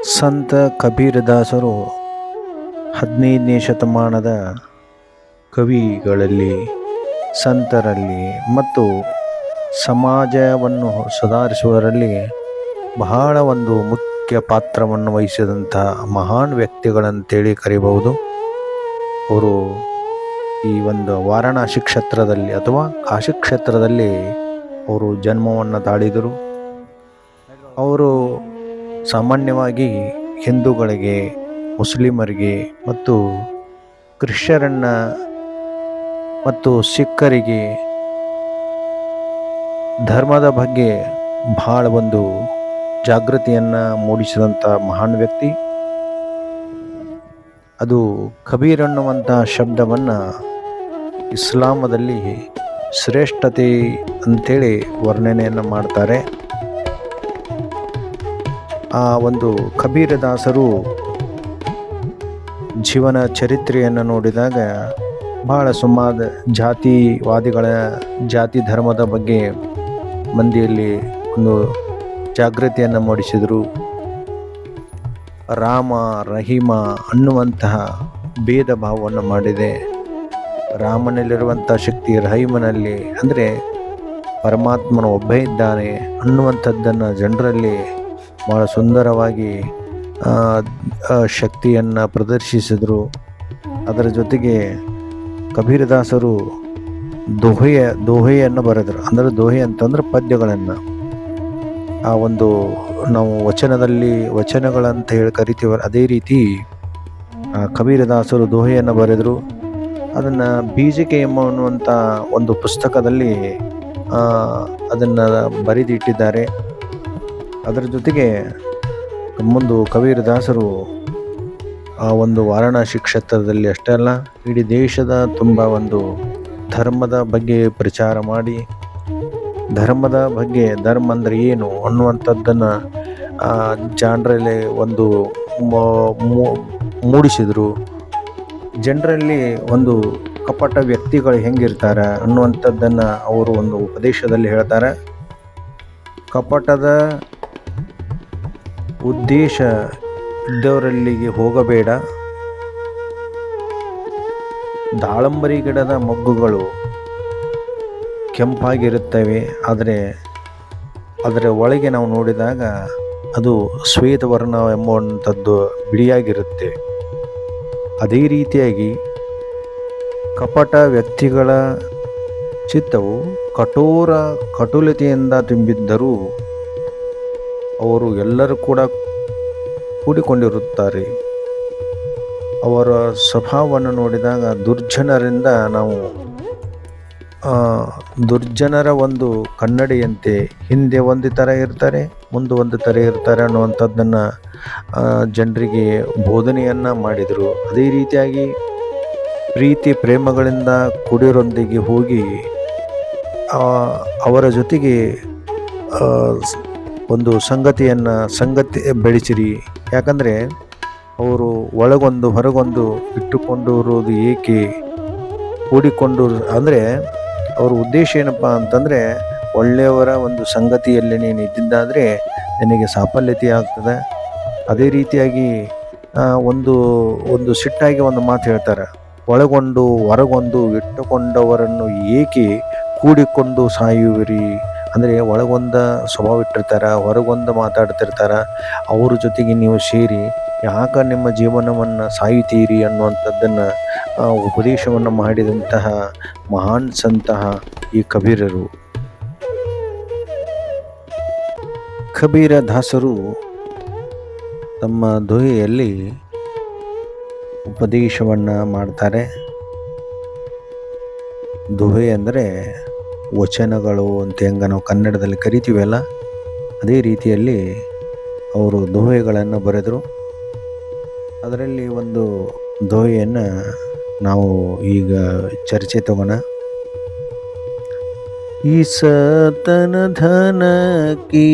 ಸಂತ ಕಬೀರದಾಸರು 15ನೇ ಶತಮಾನದ ಕವಿಗಳಲ್ಲಿ, ಸಂತರಲ್ಲಿ ಮತ್ತು ಸಮಾಜವನ್ನು ಸುಧಾರಿಸುವುದರಲ್ಲಿ ಬಹಳ ಒಂದು ಮುಖ್ಯ ಪಾತ್ರವನ್ನು ವಹಿಸಿದಂಥ ಮಹಾನ್ ವ್ಯಕ್ತಿಗಳಂತೇಳಿ ಕರೀಬಹುದು. ಅವರು ಈ ಒಂದು ವಾರಣಾಸಿ ಕ್ಷೇತ್ರದಲ್ಲಿ ಅಥವಾ ಕಾಶಿ ಕ್ಷೇತ್ರದಲ್ಲಿ ಅವರು ಜನ್ಮವನ್ನು ತಾಳಿದರು. ಅವರು ಸಾಮಾನ್ಯವಾಗಿ ಹಿಂದೂಗಳಿಗೆ, ಮುಸ್ಲಿಮರಿಗೆ ಮತ್ತು ಕ್ರಿಶ್ಚಿಯರನ್ನು ಮತ್ತು ಸಿಖ್ಖರಿಗೆ ಧರ್ಮದ ಬಗ್ಗೆ ಬಹಳ ಒಂದು ಜಾಗೃತಿಯನ್ನು ಮೂಡಿಸಿದಂಥ ಮಹಾನ್ ವ್ಯಕ್ತಿ. ಅದು ಕಬೀರ್ ಅನ್ನುವಂಥ ಶಬ್ದವನ್ನು ಇಸ್ಲಾಮದಲ್ಲಿ ಶ್ರೇಷ್ಠತೆ ಅಂಥೇಳಿ ವರ್ಣನೆಯನ್ನು ಮಾಡ್ತಾರೆ. ಆ ಒಂದು ಕಬೀರದಾಸರು ಜೀವನ ಚರಿತ್ರೆಯನ್ನು ನೋಡಿದಾಗ ಬಹಳ ಸುಮಾರು ಜಾತಿವಾದಿಗಳ ಜಾತಿ ಧರ್ಮದ ಬಗ್ಗೆ ಮಂದಿಯಲ್ಲಿ ಒಂದು ಜಾಗೃತಿಯನ್ನು ಮೂಡಿಸಿದರು. ರಾಮ ರಹೀಮ ಅನ್ನುವಂತಹ ಭೇದ ಭಾವವನ್ನು ಮಾಡಿದೆ. ರಾಮನಲ್ಲಿರುವಂಥ ಶಕ್ತಿ ರಹೀಮನಲ್ಲಿ, ಅಂದರೆ ಪರಮಾತ್ಮನ ಒಬ್ಬೇ ಇದ್ದಾನೆ ಅನ್ನುವಂಥದ್ದನ್ನು ಜನರಲ್ಲಿ ಭಾಳ ಸುಂದರವಾಗಿ ಶಕ್ತಿಯನ್ನು ಪ್ರದರ್ಶಿಸಿದರು. ಅದರ ಜೊತೆಗೆ ಕಬೀರದಾಸರು ದೋಹೆಯನ್ನು ಬರೆದರು. ಅಂದರೆ ದೋಹೆ ಅಂತಂದ್ರೆ ಪದ್ಯಗಳನ್ನು, ಆ ಒಂದು ನಾವು ವಚನಗಳಂತ ಹೇಳಿ ಕರಿತೀವ, ಅದೇ ರೀತಿ ಕಬೀರದಾಸರು ದೋಹೆಯನ್ನು ಬರೆದರು. ಅದನ್ನು ಬೀಜಿಕೆ ಅನ್ನುವಂಥ ಒಂದು ಪುಸ್ತಕದಲ್ಲಿ ಅದನ್ನು ಬರೆದಿಟ್ಟಿದ್ದಾರೆ. ಅದರ ಜೊತೆಗೆ ಮುಂದೆ ಕಬೀರದಾಸರು ಆ ಒಂದು ವಾರಣಾಸಿ ಕ್ಷೇತ್ರದಲ್ಲಿ ಅಷ್ಟೇ ಅಲ್ಲ, ಇಡೀ ದೇಶದ ತುಂಬ ಒಂದು ಧರ್ಮದ ಬಗ್ಗೆ ಪ್ರಚಾರ ಮಾಡಿ, ಧರ್ಮದ ಬಗ್ಗೆ, ಧರ್ಮ ಅಂದರೆ ಏನು ಅನ್ನುವಂಥದ್ದನ್ನು ಜನರಲ್ಲಿ ಒಂದು ಮೂಡಿಸಿದರು. ಜನರಲ್ಲಿ ಒಂದು ಕಪಟ ವ್ಯಕ್ತಿಗಳು ಹೆಂಗಿರ್ತಾರೆ ಅನ್ನುವಂಥದ್ದನ್ನು ಅವರು ಒಂದು ಉಪದೇಶದಲ್ಲಿ ಹೇಳ್ತಾರೆ. ಕಪಟದ ಉದ್ದೇಶ ಇದ್ದವರಲ್ಲಿಗೆ ಹೋಗಬೇಡ. ದಾಳಂಬರಿ ಗಿಡದ ಮೊಗ್ಗುಗಳು ಕೆಂಪಾಗಿರುತ್ತವೆ, ಆದರೆ ಅದರ ಒಳಗೆ ನಾವು ನೋಡಿದಾಗ ಅದು ಶ್ವೇತವರ್ಣ ಎಂಬುವಂಥದ್ದು ಬಿಳಿಯಾಗಿರುತ್ತೆ. ಅದೇ ರೀತಿಯಾಗಿ ಕಪಟ ವ್ಯಕ್ತಿಗಳ ಚಿತ್ತವು ಕಟುಲತೆಯಿಂದ ತುಂಬಿದ್ದರೂ ಅವರು ಎಲ್ಲರೂ ಕೂಡ ಕೂಡಿಕೊಂಡಿರುತ್ತಾರೆ. ಅವರ ಸ್ವಭಾವವನ್ನು ನೋಡಿದಾಗ ದುರ್ಜನರಿಂದ ನಾವು ದುರ್ಜನರ ಒಂದು ಕನ್ನಡಿಯಂತೆ ಹಿಂದೆ ಒಂದು ಥರ ಇರ್ತಾರೆ, ಮುಂದೆ ಒಂದು ಥರ ಇರ್ತಾರೆ ಅನ್ನುವಂಥದ್ದನ್ನು ಜನರಿಗೆ ಬೋಧನೆಯನ್ನು ಮಾಡಿದರು. ಅದೇ ರೀತಿಯಾಗಿ ಪ್ರೀತಿ ಪ್ರೇಮಗಳಿಂದ ಕುಡಿಯರೊಂದಿಗೆ ಹೋಗಿ ಅವರ ಜೊತೆಗೆ ಒಂದು ಸಂಗತಿ ಬೆಳೆಸಿರಿ. ಯಾಕಂದರೆ ಅವರು ಒಳಗೊಂದು ಹೊರಗೊಂದು ಇಟ್ಟುಕೊಂಡಿರುವುದು ಏಕೆ, ಕೂಡಿಕೊಂಡು, ಅಂದರೆ ಅವ್ರ ಉದ್ದೇಶ ಏನಪ್ಪ ಅಂತಂದರೆ ಒಳ್ಳೆಯವರ ಒಂದು ಸಂಗತಿಯಲ್ಲಿ ನೀನು ಇದ್ದಿದ್ದಾದರೆ ನಿನಗೆ ಸಾಫಲ್ಯತೆ ಆಗ್ತದೆ. ಅದೇ ರೀತಿಯಾಗಿ ಒಂದು ಸಿಟ್ಟಾಗಿ ಒಂದು ಮಾತು ಹೇಳ್ತಾರೆ, ಒಳಗೊಂಡು ಹೊರಗೊಂದು ಇಟ್ಟುಕೊಂಡವರನ್ನು ಏಕೆ ಕೂಡಿಕೊಂಡು ಸಾಯುವಿರಿ. ಅಂದರೆ ಒಳಗೊಂದ ಸ್ವಭಾವ ಇಟ್ಟಿರ್ತಾರೆ, ಹೊರಗೊಂದು ಮಾತಾಡ್ತಿರ್ತಾರೆ, ಅವ್ರ ಜೊತೆಗೆ ನೀವು ಸೇರಿ ಯಾಕೆ ನಿಮ್ಮ ಜೀವನವನ್ನು ಸಾಯುತ್ತೀರಿ ಅನ್ನುವಂಥದ್ದನ್ನು ಉಪದೇಶವನ್ನು ಮಾಡಿದಂತಹ ಮಹಾನ್ ಸಂತಹ ಈ ಕಬೀರರು. ಕಬೀರದಾಸರು ತಮ್ಮ ದೋಹೆಯಲ್ಲಿ ಉಪದೇಶವನ್ನು ಮಾಡ್ತಾರೆ. ದೋಹೆ ಅಂದರೆ ವಚನಗಳು ಅಂತ ಹೆಂಗೆ ನಾವು ಕನ್ನಡದಲ್ಲಿ ಕರಿತೀವಲ್ಲ, ಅದೇ ರೀತಿಯಲ್ಲಿ ಅವರು ದೋಹೆಗಳನ್ನು ಬರೆದರು. ಅದರಲ್ಲಿ ಒಂದು ದೋಹೆಯನ್ನು ನಾವು ಈಗ ಚರ್ಚೆ ತಗೋಣ. ಈಸತನ ಧನ ಕಿ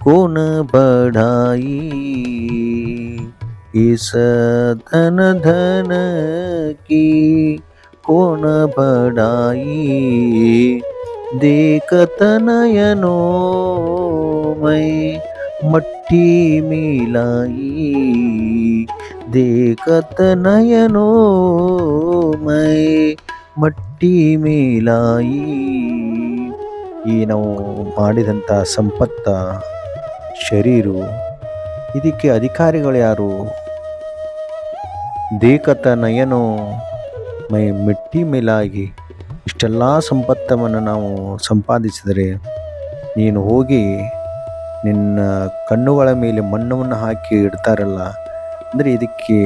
ಕೋನ ಬಢಾಯಿ, ಈಸತನ ಧನ ಕಿ ಕೋನ ಬಢಾಯಿ, देखत नयनों में मट्टी मिट्टी मिलाई, देखत नयनों मैं ಮಟ್ಟಿ ಮೇಲಾಯಿ. ಈ ನಾವು ಮಾಡಿದಂಥ ಸಂಪತ್ತ ಶರೀರು, ಇದಕ್ಕೆ ಅಧಿಕಾರಿಗಳು ಯಾರು? ದೇಕತ ನಯನೋ ಮೈ ಮಿಟ್ಟಿ ಮೇಲಾಗಿ. ಇಷ್ಟೆಲ್ಲ ಸಂಪತ್ತವನ್ನು ನಾವು ಸಂಪಾದಿಸಿದರೆ ನೀನು ಹೋಗಿ ನಿನ್ನ ಕಣ್ಣುಗಳ ಮೇಲೆ ಮಣ್ಣವನ್ನು ಹಾಕಿ ಇಡ್ತಾರಲ್ಲ, ಅಂದರೆ ಇದಕ್ಕೆ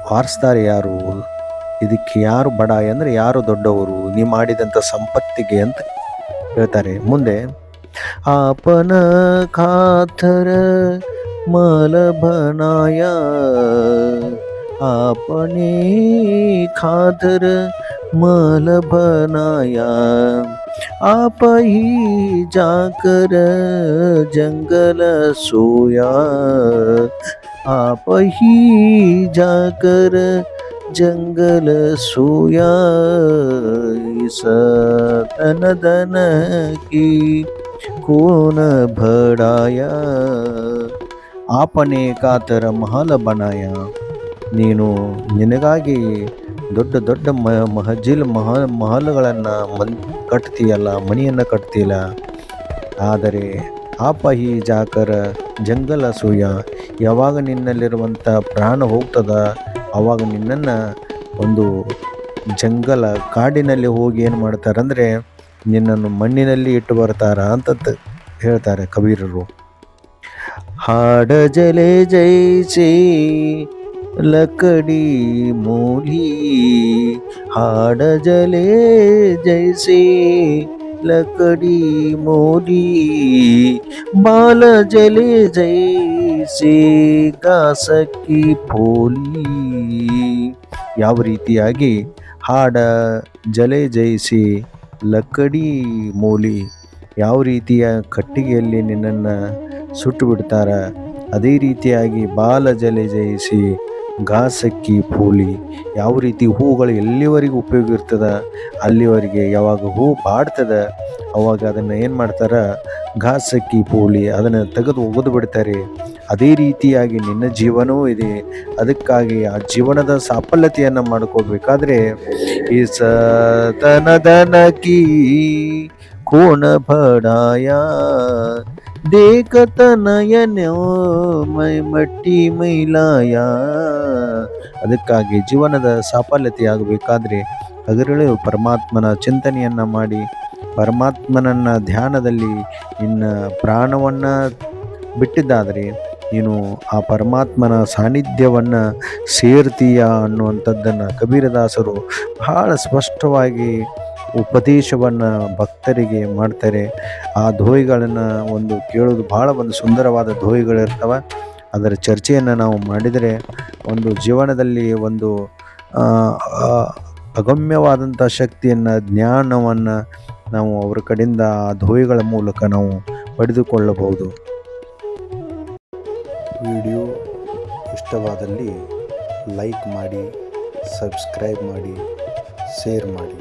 ವಾರಿಸ್ತಾರೆ ಯಾರು? ಇದಕ್ಕೆ ಯಾರು ಬಡಾಯಿ ಅಂದರೆ ಯಾರು ದೊಡ್ಡವರು? ನೀ ಮಾಡಿದಂಥ ಸಂಪತ್ತಿಗೆ ಅಂತ ಹೇಳ್ತಾರೆ. ಮುಂದೆ ಆಪನ ಖಾತರ ಮಲ ಬನಾಯ, आपने खातर मल बनाया, आप ही जाकर जंगल सोया, आप ही जाकर जंगल सोया, इस तन धन की कौन बढ़ाया, आपने खातर महल बनाया. ನೀನು ನಿನಗಾಗಿ ದೊಡ್ಡ ದೊಡ್ಡ ಮಹಲ್ಗಳನ್ನು ಕಟ್ತೀಯಲ್ಲ, ಮನೆಯನ್ನು ಕಟ್ತೀಯಲ್ಲ. ಆದರೆ ಆಪಹಿ ಜಾಕರ ಜಂಗಲ ಸೂಯ, ಯಾವಾಗ ನಿನ್ನಲ್ಲಿರುವಂಥ ಪ್ರಾಣ ಹೋಗ್ತದ ಆವಾಗ ನಿನ್ನನ್ನು ಒಂದು ಜಂಗಲ ಕಾಡಿನಲ್ಲಿ ಹೋಗಿ ಏನು ಮಾಡ್ತಾರಂದರೆ ನಿನ್ನನ್ನು ಮಣ್ಣಿನಲ್ಲಿ ಇಟ್ಟು ಬರ್ತಾರ ಅಂತ ಹೇಳ್ತಾರೆ ಕಬೀರರು. ಹಾಡ ಜಲೆ ಜೈಸೆ लकड़ी मूली, हाड़ जले जैसे लकड़ी मूली, बाल जले जैसे घास की फूली. ಯಾವ ರೀತಿಯಾಗಿ ಹಾಡ ಜಲೆ ಜೈಸಿ ಲಕ್ಕಡಿ ಮೂಲಿ, ಯಾವ ರೀತಿಯ ಕಟ್ಟಿಗೆಯಲ್ಲಿ ನಿನ್ನನ್ನು ಸುಟ್ಟು ಬಿಡ್ತಾರ, ಅದೇ ರೀತಿಯಾಗಿ ಬಾಲ ಜಲೆ ಜಯಿಸಿ ಘಾಸಕ್ಕಿ ಫೂಲಿ, ಯಾವ ರೀತಿ ಹೂಗಳು ಎಲ್ಲಿವರೆಗೆ ಉಪಯೋಗ ಇರ್ತದೆ ಅಲ್ಲಿವರೆಗೆ, ಯಾವಾಗ ಹೂ ಬಾಡ್ತದೆ ಅವಾಗ ಅದನ್ನು ಏನು ಮಾಡ್ತಾರೆ, ಘಾಸಕ್ಕಿ ಫೂಲಿ, ಅದನ್ನು ತೆಗೆದು ಒಗೆದು ಬಿಡ್ತಾರೆ. ಅದೇ ರೀತಿಯಾಗಿ ನಿನ್ನ ಜೀವನವೂ ಇದೆ. ಅದಕ್ಕಾಗಿ ಆ ಜೀವನದ ಸಾಫಲ್ಯತೆಯನ್ನು ಮಾಡ್ಕೋಬೇಕಾದ್ರೆ ಈ ಸತನದನ ಕೀ ಕೋಣ ಬಡಾಯ, देखत नयनो ಮೈ ಮಟ್ಟಿ ಮೈಲಾಯ. ಅದಕ್ಕಾಗಿ ಜೀವನದ ಸಾಫಲ್ಯತೆಯಾಗಬೇಕಾದ್ರೆ ಹಗಲಿರುಳು ಪರಮಾತ್ಮನ ಚಿಂತನೆಯನ್ನು ಮಾಡಿ, ಪರಮಾತ್ಮನನ್ನು ಧ್ಯಾನದಲ್ಲಿ ನಿನ್ನ ಪ್ರಾಣವನ್ನು ಬಿಟ್ಟಿದ್ದಾದರೆ ನೀನು ಆ ಪರಮಾತ್ಮನ ಸಾನ್ನಿಧ್ಯವನ್ನು ಸೇರ್ತೀಯ ಅನ್ನುವಂಥದ್ದನ್ನು ಕಬೀರದಾಸರು ಬಹಳ ಸ್ಪಷ್ಟವಾಗಿ ಉಪದೇಶವನ್ನು ಭಕ್ತರಿಗೆ ಮಾಡ್ತಾರೆ. ಆ ದೋಹಿಗಳನ್ನು ಒಂದು ಕೇಳೋದು ಭಾಳ ಒಂದು ಸುಂದರವಾದ ದೋಹಿಗಳಿರ್ತವೆ. ಅದರ ಚರ್ಚೆಯನ್ನು ನಾವು ಮಾಡಿದರೆ ಒಂದು ಜೀವನದಲ್ಲಿ ಒಂದು ಅಗಮ್ಯವಾದಂಥ ಶಕ್ತಿಯನ್ನು, ಜ್ಞಾನವನ್ನು ನಾವು ಅವರ ಕಡೆಯಿಂದ ಆ ದೋಹಿಗಳ ಮೂಲಕ ನಾವು ಪಡೆದುಕೊಳ್ಳಬಹುದು. ವಿಡಿಯೋ ಇಷ್ಟವಾದಲ್ಲಿ ಲೈಕ್ ಮಾಡಿ, ಸಬ್ಸ್ಕ್ರೈಬ್ ಮಾಡಿ, ಶೇರ್ ಮಾಡಿ.